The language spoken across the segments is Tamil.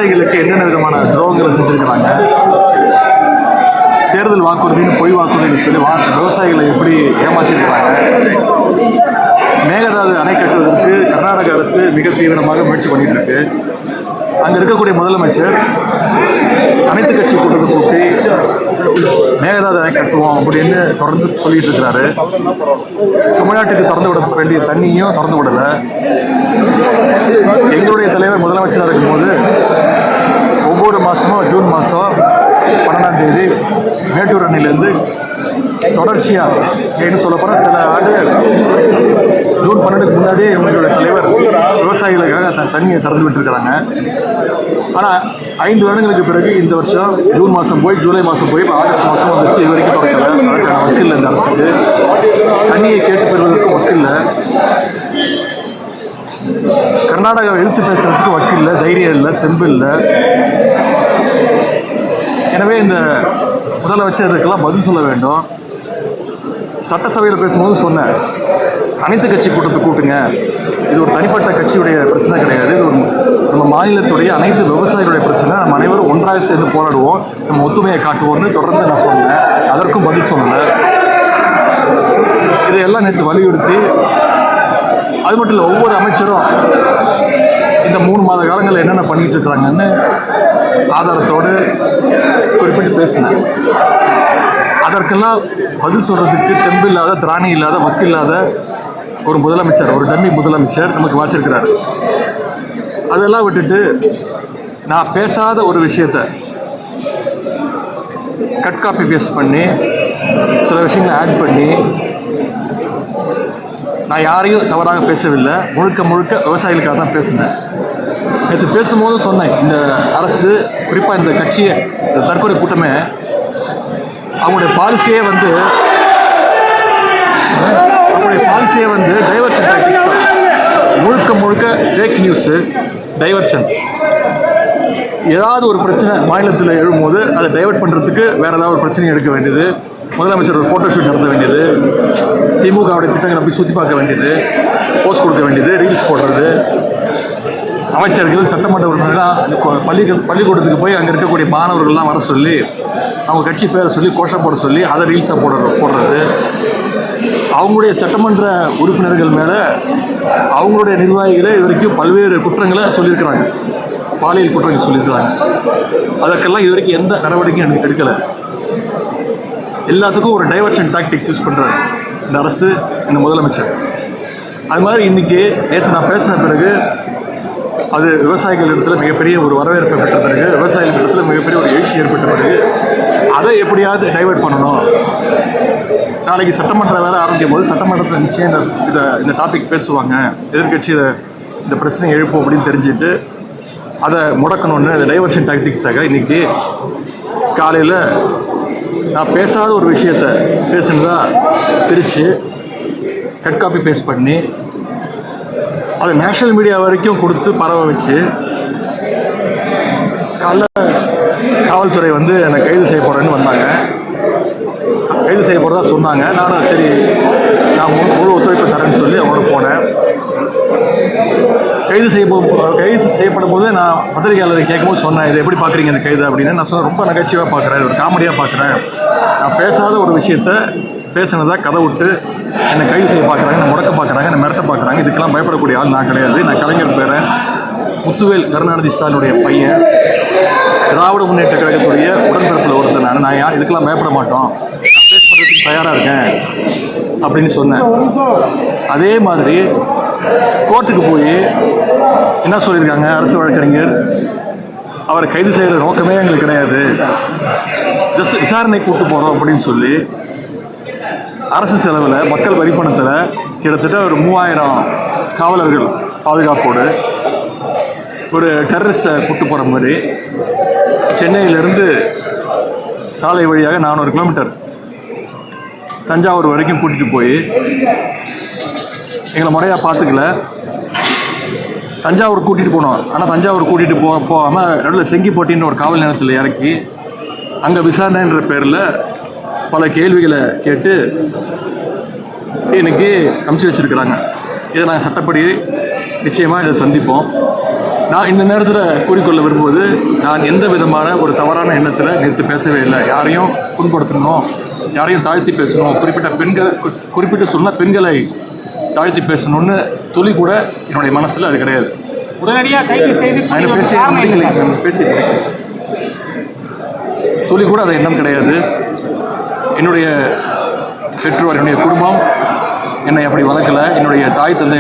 விவசாயிகளுக்கு என்னென்ன விதமான துரோகங்களை செஞ்சுருக்கிறாங்க, தேர்தல் வாக்குறுதின்னு பொய் வாக்குறுதின்னு சொல்லி விவசாயிகளை எப்படி ஏமாற்றிருக்கிறாங்க, மேகதாது அணை கட்டுவதற்கு கர்நாடக அரசு மிக தீவிரமாக முயற்சி பண்ணிட்டு இருக்கு. அங்கே இருக்கக்கூடிய முதலமைச்சர் அனைத்து கட்சி கூட்டத்தை கூட்டி மேகதாது அணை கட்டுவோம் அப்படின்னு தொடர்ந்து சொல்லிட்டு இருக்கிறாரு. தமிழ்நாட்டுக்கு திறந்து விட வேண்டிய தண்ணியும் திறந்து விடலை. எங்களுடைய தலைவர் முதலமைச்சராக இருக்கும்போது ஒவ்வொரு மாதமும் ஜூன் மாதம் 12ஆம் தேதி மேட்டூர் அணையிலேருந்து தொடர்ச்சியாக என்ன சொல்லப்போனால் சில ஆண்டு ஜூன் 12க்கு முன்னாடியே எங்களுடைய தலைவர் விவசாயிகளுக்காக தண்ணியை திறந்து விட்டுருக்கிறாங்க. ஆனால் 5 வருடங்களுக்கு பிறகு இந்த வருஷம் ஜூன் மாதம் போய் ஜூலை மாதம் போய் இப்போ ஆகஸ்ட் மாதம் வந்துச்சு. இது வரைக்கும் திறக்கலை. அதற்கான வக்கில்லை இந்த அரசுக்கு. தண்ணியை கேட்டு பெறுவதற்கு வக்கில்லை. கர்நாடகாவை எதிர்த்து பேசுறதுக்கு வக்கில்லை, தைரியம் இல்லை, தெம்பு இல்லை. எனவே இந்த முதலமைச்சர் இதுக்கெல்லாம் பதில் சொல்ல வேண்டும். சட்டசபையில் பேசும்போது சொன்னேன், அனைத்து கட்சி கூட்டத்தை கூட்டுங்க. இது ஒரு தனிப்பட்ட கட்சியுடைய பிரச்சனை கிடையாது. இது ஒரு நம்ம மாநிலத்துடைய அனைத்து விவசாயிகளுடைய பிரச்சனை. நம்ம அனைவரும் ஒன்றாக சேர்ந்து போராடுவோம், நம்ம ஒத்துமையை காட்டுவோம்னு தொடர்ந்து நான் சொன்னேன். அதற்கும் பதில் சொல்லலை. இதையெல்லாம் நேற்று வலியுறுத்தி, அது மட்டும் இல்லை, ஒவ்வொரு அமைச்சரும் இந்த 3 மாத காலங்களில் என்னென்ன பண்ணிகிட்டு இருக்கிறாங்கன்னு ஆதாரத்தோடு குறிப்பிட்டு பேசினேன். அதற்கெல்லாம் பதில் சொல்கிறதுக்கு தெம்பு இல்லாத, திராணி இல்லாத, வக்கில்லாத ஒரு முதலமைச்சர், ஒரு டம்மி முதலமைச்சர் நமக்கு வாச்சிருக்கிறார். அதெல்லாம் விட்டுட்டு நான் பேசாத ஒரு விஷயத்தை கட் காப்பி பேஸ்ட் பண்ணி சில விஷயங்களை ஆட் பண்ணி, நான் யாரையும் தவறாக பேசவில்லை, முழுக்க முழுக்க விவசாயிகளுக்காக தான் பேசினேன். நேற்று பேசும்போது சொன்னேன், இந்த அரசு, குறிப்பாக இந்த கட்சியை, இந்த தற்கொலை கூட்டமே அவங்களுடைய பாலிசியே வந்து டைவர்ஷன் டாக்டிக்ஸ் தான். முழுக்க முழுக்க ஃபேக் நியூஸு, டைவர்ஷன். ஏதாவது ஒரு பிரச்சனை மாநிலத்தில் எழும்போது அதை டைவர்ட் பண்ணுறதுக்கு வேறு ஏதாவது ஒரு பிரச்சனையை எடுக்க வேண்டியது, முதலமைச்சர் ஒரு ஃபோட்டோஷூட் நடத்த வேண்டியது, திமுகவுடைய திட்டங்களை போய் சுற்றி பார்க்க வேண்டியது, போஸ்ட் கொடுக்க வேண்டியது, ரீல்ஸ் போடுறது, அமைச்சர்கள் சட்டமன்ற உறுப்பினர்களாக பள்ளிக்கூடத்துக்கு போய் அங்கே இருக்கக்கூடிய மாணவர்கள்லாம் வர சொல்லி அவங்க கட்சி பேரை சொல்லி கோஷம் போட சொல்லி அதை ரீல்ஸாக போடுறது, அவங்களுடைய சட்டமன்ற உறுப்பினர்கள் மேலே அவங்களுடைய நிர்வாகிகளை இது வரைக்கும் பல்வேறு குற்றங்களை சொல்லியிருக்கிறாங்க, பாலியல் குற்றங்கள் சொல்லியிருக்கிறாங்க. அதற்கெல்லாம் இது வரைக்கும் எந்த நடவடிக்கையும் எடுக்கலை. எல்லாத்துக்கும் ஒரு டைவர்ஷன் டாக்டிக்ஸ் யூஸ் பண்ணுறாரு இந்த அரசு, இந்த முதலமைச்சர். அது மாதிரி இன்றைக்கி நேற்று நான் பேசின பிறகு அது விவசாயிகள் இடத்துல மிகப்பெரிய ஒரு வரவேற்பை பெற்ற பிறகு, விவசாயிகள் இடத்துல மிகப்பெரிய ஒரு எழுச்சி ஏற்பட்ட பிறகு அதை எப்படியாவது டைவர்ட் பண்ணணும். நாளைக்கு சட்டமன்ற வேலை ஆரம்பிக்கும் போது சட்டமன்றத்தில் நிச்சயம் இந்த டாபிக் பேசுவாங்க, எதிர்கட்சி இந்த பிரச்சனையை எழுப்போம் அப்படின்னு தெரிஞ்சுட்டு அதை முடக்கணும்னு அந்த டைவர்ஷன் டாக்டிக்ஸாக இன்றைக்கி காலையில் நான் பேசாத ஒரு விஷயத்தை பேசுனதா பிரித்து கட் காப்பி பேஸ்ட் பண்ணி அதை நேஷ்னல் மீடியா வரைக்கும் கொடுத்து பரவ வச்சு, காலைல காவல்துறை என்னை கைது செய்ய போகிறேன்னு வந்தாங்க. கைது செய்ய போகிறதா சொன்னாங்க. நானும் சரி, நான் முழு ஒத்துழைப்பு தரேன்னு சொல்லி அவங்களோட போனேன். கைது செய்யப்படும் போது நான் பத்திரிகையாளரை கேட்கும்போது சொன்னேன், இதை எப்படி பார்க்குறீங்க இந்த கைது அப்படின்னு. நான் சொன்னேன், ரொம்ப நகைச்சுவாக பார்க்குறேன், இது ஒரு காமெடியாக பார்க்குறேன். நான் பேசாத ஒரு விஷயத்தை பேசினதாக கதை விட்டு என்னை கைது செய்ய பார்க்குறாங்க, என்னை முடக்க பார்க்குறாங்க, என்னை மிரட்ட பார்க்குறாங்க. இதுக்கெல்லாம் பயப்படக்கூடிய ஆள் நான் கிடையாது. நான் கலைஞர் பேரன், முத்துவேல் கருணாநிதி ஸ்டாலினுடைய பையன், திராவிட முன்னேற்ற கழகத்துடைய உடன்பிறப்பில் ஒருத்தர் நான் யார், இதுக்கெல்லாம் பயப்பட மாட்டோம், நான் ஃபேஸ் பண்ணுறதுக்கு தயாராக இருக்கேன் அப்படின்னு சொன்னேன். அதே மாதிரி கோர்ட்டுக்கு போய் என்ன சொல்லியிருக்காங்க அரசு வழக்கறிஞர், அவரை கைது செய்கிற நோக்கமே எங்களுக்கு கிடையாது, ஜஸ்ட் விசாரணை கூட்டு போகிறோம் அப்படின்னு சொல்லி அரசு செலவில் மக்கள் வரிப்பணத்தில் கிட்டத்தட்ட ஒரு 3000 காவலர்கள் பாதுகாப்போடு ஒரு டெரரிஸ்ட்டை கூட்டு போகிற மாதிரி சென்னையிலேருந்து சாலை வழியாக 400 கிலோமீட்டர் தஞ்சாவூர் வரைக்கும் கூட்டிகிட்டு போய் எங்களை முறையாக பார்த்துக்கல. தஞ்சாவூர் கூட்டிகிட்டு போனோம். ஆனால் தஞ்சாவூர் கூட்டிகிட்டு போகாமல் நடுவில் செங்கிப்பட்டின்னு ஒரு காவல் நிலையத்தில் இறக்கி அங்கே விசாரணைன்ற பேரில் பல கேள்விகளை கேட்டு இன்னைக்கு அமுச்சு வச்சுருக்கிறாங்க. இதை நாங்கள் சட்டப்படி நிச்சயமாக இதை சந்திப்போம். நான் இந்த நேரத்தில் கூறிக்கொள்ள விரும்புவது, நான் எந்த விதமான ஒரு தவறான எண்ணத்தில் நேற்று பேசவே இல்லை. யாரையும் புண்படுத்தணும், யாரையும் தாழ்த்தி பேசணும், குறிப்பிட்ட சொன்ன பெண்களை தாழ்த்தி பேசணும்னு துளி கூட என்னுடைய மனசில் அது கிடையாது. பேசி துளி கூட அது எண்ணம் கிடையாது. என்னுடைய பெற்றோர், என்னுடைய குடும்பம் என்னை அப்படி வளர்க்கலை. என்னுடைய தாய் தந்தை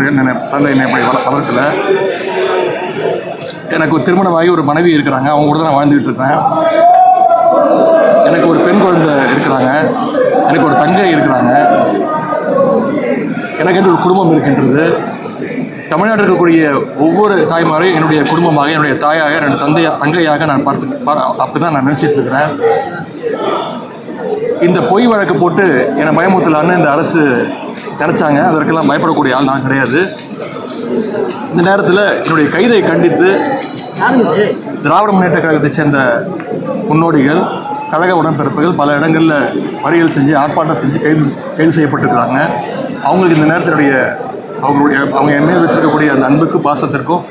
என்னை அப்படி வளர்க்கலை. எனக்கு ஒரு திருமணமாகி ஒரு மனைவி இருக்கிறாங்க, அவங்க கூட தான் நான் வாழ்ந்துக்கிட்டு இருக்கிறேன். எனக்கு ஒரு பெண் குழந்தை இருக்கிறாங்க, எனக்கு ஒரு தங்கை இருக்கிறாங்க, எனக்கு ஒரு குடும்பம் இருக்கின்றது. தமிழ்நாட்டில் இருக்கக்கூடிய ஒவ்வொரு தாய்மாரையும் என்னுடைய குடும்பமாக, என்னுடைய தாயாக, என்னுடைய தங்கையாக நான் அப்படி தான் நான் நினச்சிட்டு இருக்கிறேன். இந்த பொய் வழக்கு போட்டு என்னை பயமுறுத்தலான்னு இந்த அரசு நினச்சாங்க. அதற்கெல்லாம் பயப்படக்கூடிய ஆள் நான் கிடையாது. இந்த நேரத்தில் என்னுடைய கைதை கண்டித்து திராவிட முன்னேற்ற கழகத்தை சேர்ந்த முன்னோடிகள், கழக உடன்பிறப்புகள் பல இடங்களில் மறியல் செஞ்சு, ஆர்ப்பாட்டம் செஞ்சு கைது செய்யப்பட்டிருக்கிறாங்க. அவங்களுக்கு இந்த நேரத்தினுடைய அவங்க என் மீது வச்சிருக்கக்கூடிய அந்த அன்புக்கும் பாசத்திற்கும்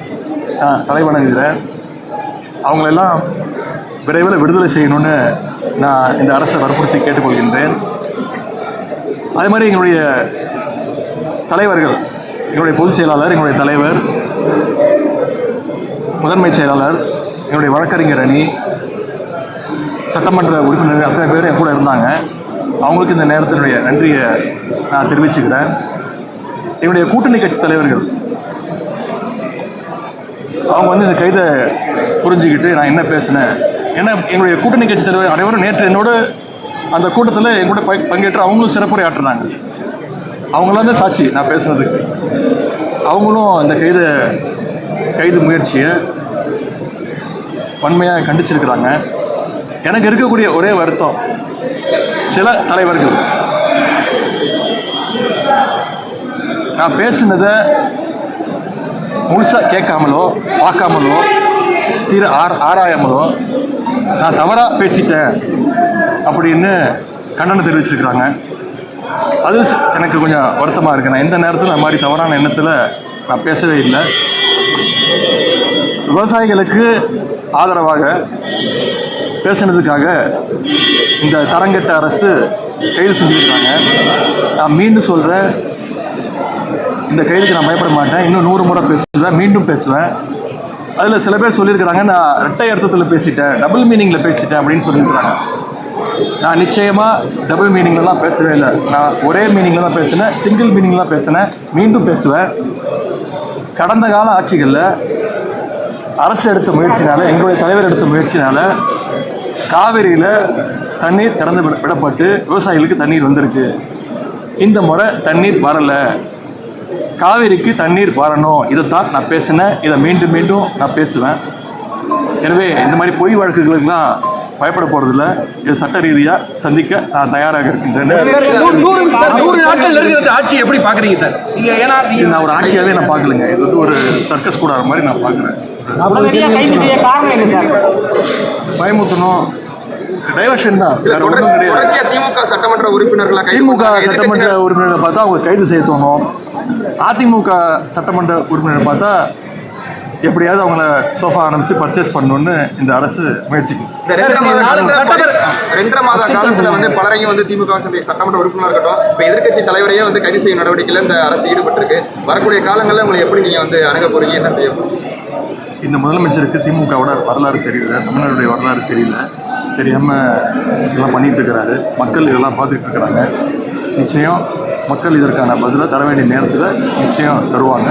தலை வணங்குகிறேன். அவங்களெல்லாம் விரைவில் விடுதலை செய்யணும்னு நான் இந்த அரசை வற்புறுத்தி கேட்டுக்கொள்கின்றேன். அதே மாதிரி எங்களுடைய தலைவர்கள், எங்களுடைய பொதுச் செயலாளர், எங்களுடைய தலைவர், முதன்மை செயலாளர், என்னுடைய வழக்கறிஞர் அணி, சட்டமன்ற உறுப்பினர்கள் அத்தனை பேர் என் கூட இருந்தாங்க. அவங்களுக்கு இந்த நேரத்தினுடைய நன்றியை நான் தெரிவிச்சுக்கிறேன். என்னுடைய கூட்டணி கட்சி தலைவர்கள் அவங்க இந்த கைதை புரிஞ்சுக்கிட்டு நான் என்ன பேசினேன், ஏன்னா எங்களுடைய கூட்டணி கட்சி தலைவர் அனைவரும் நேற்று என்னோட அந்த கூட்டத்தில் என் கூட பங்கேற்று அவங்களும் சிறப்புரை ஆற்றுனாங்க. அவங்களாம் தான் சாட்சி நான் பேசுனதுக்கு. அவங்களும் அந்த கைது முயற்சியை வன்மையாக கண்டிச்சிருக்கிறாங்க. எனக்கு இருக்கக்கூடிய ஒரே வருத்தம், சில தலைவர்கள் நான் பேசுனதை முழுசாக கேட்காமலோ பார்க்காமலோ ஆராயாமலோ நான் தவறாக பேசிட்டேன் அப்படின்னு கண்டனம் தெரிவிச்சிருக்கிறாங்க. அது எனக்கு கொஞ்சம் வருத்தமாக இருக்குது. நான் எந்த நேரத்தில் அந்த மாதிரி தவறான எண்ணத்தில் நான் பேசவே இல்லை. விவசாயிகளுக்கு ஆதரவாக பேசுனதுக்காக இந்த தரங்கெட்ட அரசு கைது செஞ்சுருக்காங்க. நான் மீண்டும் சொல்கிறேன், இந்த கைதுக்கு நான் பயப்பட மாட்டேன். இன்னும் 100 முறை பேசுவேன், மீண்டும் பேசுவேன். அதில் சில பேர் சொல்லியிருக்கிறாங்க, நான் இரட்டை அர்த்தத்தில் பேசிட்டேன், டபுள் மீனிங்கில் பேசிட்டேன் அப்படின்னு சொல்லியிருக்கிறாங்க. நான் நிச்சயமாக டபுள் மீனிங்லலாம் பேசவே இல்லை. நான் ஒரே மீனிங்கில் தான் பேசினேன், சிங்கிள் மீனிங்கில் தான் பேசினேன், மீண்டும் பேசுவேன். கடந்த கால ஆட்சிகளில் அரசு எடுத்த முயற்சினால், எங்களுடைய தலைவர் எடுத்த முயற்சினால் காவிரியில் தண்ணீர் திறந்து விடப்பட்டு விவசாயிகளுக்கு தண்ணீர் வந்திருக்கு. இந்த முறை தண்ணீர் வரலை, காவிரிக்கு தண்ணீர் வரணும். இதைத்தான் நான் பேசினேன், இதை மீண்டும் மீண்டும் நான் பேசுவேன். எனவே இந்த மாதிரி பொய் வழக்குகளுக்கெல்லாம் பயப்பட போறதில்ல. இது சட்ட ரீதியாக சந்திக்க நான் தயாராக இருக்கின்றேன். ஆட்சி எப்படி பாக்குறீங்க சார்? நான் ஒரு ஆட்சியாவே நான் பார்க்கலைங்க. இது ஒரு சர்க்கஸ் கூடாத மாதிரி நான் பார்க்குறேன். பயமுத்தணும், டைவர்ஷன் தான், வேற ஒன்றும் கிடையாது. திமுக சட்டமன்ற உறுப்பினர்களை பார்த்தா அவங்க கைது செய்ய தோணும். அதிமுக சட்டமன்ற உறுப்பினர் பார்த்தா எப்படியாவது அவங்கள சோஃபா ஆரம்பிச்சு பர்ச்சேஸ் பண்ணணும்னு இந்த அரசு முயற்சிக்கும். 2.5 மாத காலத்தில் பலரையும் திமுக சட்டமன்ற உறுப்பினர் இருக்கட்டும், இப்போ எதிர்கட்சி தலைவரையே கைது செய்யும் நடவடிக்கையில் இந்த அரசு ஈடுபட்டிருக்கு. வரக்கூடிய காலங்களில் உங்களை எப்படி நீங்கள் அணுக போறீங்க, என்ன செய்ய போறீங்க? இந்த முதலமைச்சருக்கு திமுகவோட வரலாறு தெரியல, தமிழ்நாடுடைய வரலாறு தெரியாமல் இதெல்லாம் பண்ணிட்டு இருக்கிறாரு. மக்கள் இதெல்லாம் பார்த்துட்டு இருக்கிறாங்க. நிச்சயம் மக்கள் இதற்கான பதிலை தர வேண்டிய நேரத்தில் நிச்சயம் தருவாங்க.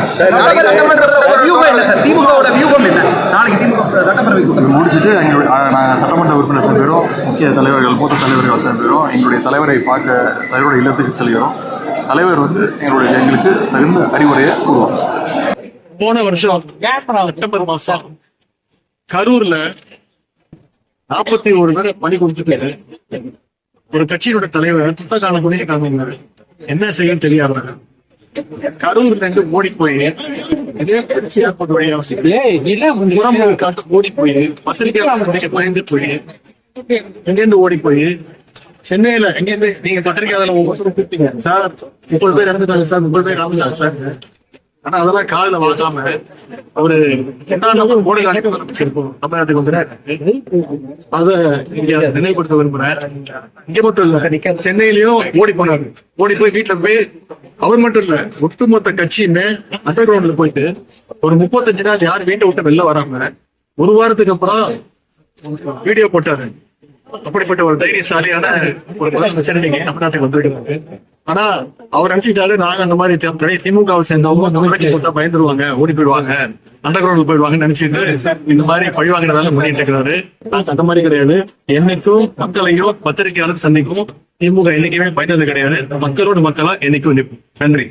முடிச்சுட்டு நாங்கள் சட்டமன்ற உறுப்பினர் அத்தனை பேரும், முக்கிய தலைவர்கள், மூத்த தலைவர்கள் அத்தனை பேரும் எங்களுடைய தலைவரை பார்க்க தலைவருடைய இல்லத்துக்கு செல்கிறோம். தலைவர் எங்களுக்கு தகுந்த அறிவுரையை கூறுவாங்க. போன வருஷம் செப்டம்பர் மாசம் கரூர்ல 41 பேர் பணி கொடுத்துட்டு ஒரு கட்சியோட தலைவர் புத்தகான புனித காமிங்க என்ன செய்யும் தெரியாத கரூர்ல இருந்து ஓடி போய் இதே கட்சி ஏற்பட்ட வழியா ஓடி போய் பத்திரிகை பயந்து போய் எங்கேருந்து ஓடி போய் சென்னையில எங்கேருந்து நீங்க பத்திரிகையாளர் ஒவ்வொருத்தரும் கூப்பிட்டீங்க சார், 30 பேர் இறந்துட்டாங்க சார், 30 பேர் இறந்துட்டாங்க சார். ஆனா அதெல்லாம் காதுல வாங்காம ஒரு கோடி அனுப்பிச்சிருப்போம் தமிழ்நாட்டுக்கு வந்து அத இங்க நினைவுபடுத்த விரும்புறேன். இங்க மட்டும் இல்ல, சென்னையிலயும் ஓடி போனாரு. ஓடி போய் வீட்டுல போய் அவர் மட்டும் இல்ல, ஒட்டுமொத்த கட்சியுமே அண்டர் கிரவுண்ட்ல போயிட்டு ஒரு 35 நாள் யாரும் வீட்டை விட்டு வெளில வராம ஒரு வாரத்துக்கு அப்புறம் வீடியோ போட்டாரு. அப்படிப்பட்ட ஒரு தைரியசாலியான ஒரு முதலமைச்சர் நீங்க தமிழ்நாட்டுக்கு வந்துருக்காரு. ஆனா அவர் நினைச்சுக்கிட்டாரு நாங்க அந்த மாதிரி திமுகவை சேர்ந்தவங்க அந்த மாதிரி போட்டா பயந்துருவாங்க, ஓடி போயிடுவாங்க, அண்டர் கிரவுண்ட் போயிடுவாங்கன்னு நினைச்சிட்டு இந்த மாதிரி பழிவாங்கிறதால முடிட்டு இருக்கிறாரு. அந்த மாதிரி கிடையாது. என்னைக்கும் மக்களையும் பத்திரிகையாளர் சந்திக்கும் திமுக என்னைக்குமே பயந்தது கிடையாது. மக்களோட மக்களா என்னைக்கும் நிற்போம். நன்றி.